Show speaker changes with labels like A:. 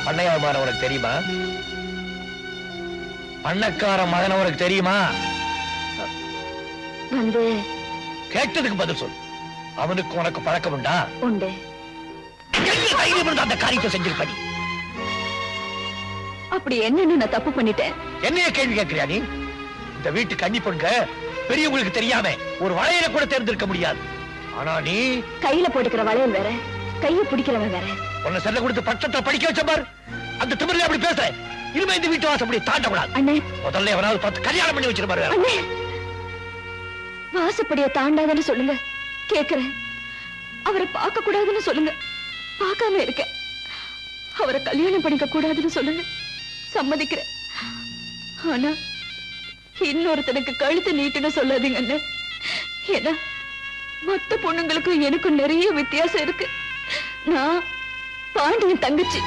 A: பண்ணையார் மகன் உனக்கு தெரியுமா? பண்ணக்கார மகன் உனக்கு தெரியுமா?
B: வந்து
A: கேட்டதுக்கு பதில் சொல். அவனுக்கு உனக்கு பழக்கம் உண்டா?
B: உண்டு.
A: அந்த காரியத்தை செஞ்சிருப்ப.
B: அப்படி என்னன்னு நான் தப்பு பண்ணிட்டேன்?
A: என்னைய கேள்வி கேட்கிறியா நீ? இந்த வீட்டு கன்னி பொண்ணுங்க பெரியவங்களுக்கு தெரியாம ஒரு வளையல கூட தேர்ந்தெடுக்க முடியாது. ஆனா நீ
B: கையில போட்டுக்கிற வளையல் வேற, கைய பிடிக்கிறவன் வேற.
A: உன்னை செல்ல கொடுத்து பட்சத்தை படிக்க வச்ச பார். அந்த திமிர்ல அப்படி பேசுற. இனிமே இந்த வீட்டு வாசப்படி தாண்ட கூடாது.
B: அண்ணே,
A: முதல்ல எவனாவது பார்த்து கல்யாணம் பண்ணி வச்சிருப்பாரு.
B: அண்ணே, வாசப்படிய தாண்டாதன்னு சொல்லுங்க. கேக்குறேன். அவரை பார்க்க கூடாதுன்னு சொல்லுங்க. பார்க்காம இருக்க. அவரை கல்யாணம் பண்ணிக்க கூடாதுன்னு சொல்லுங்க. சம்மதிக்கிறேன். ஆனா இன்னொருத்தனுக்கு கழுத்து நீட்டுன்னு சொல்லாதீங்க அண்ணே. ஏன்னா மத்த பொண்ணுங்களுக்கும் எனக்கும் நிறைய வித்தியாசம் இருக்கு. நான் பாண்டியன் தங்கச்சி.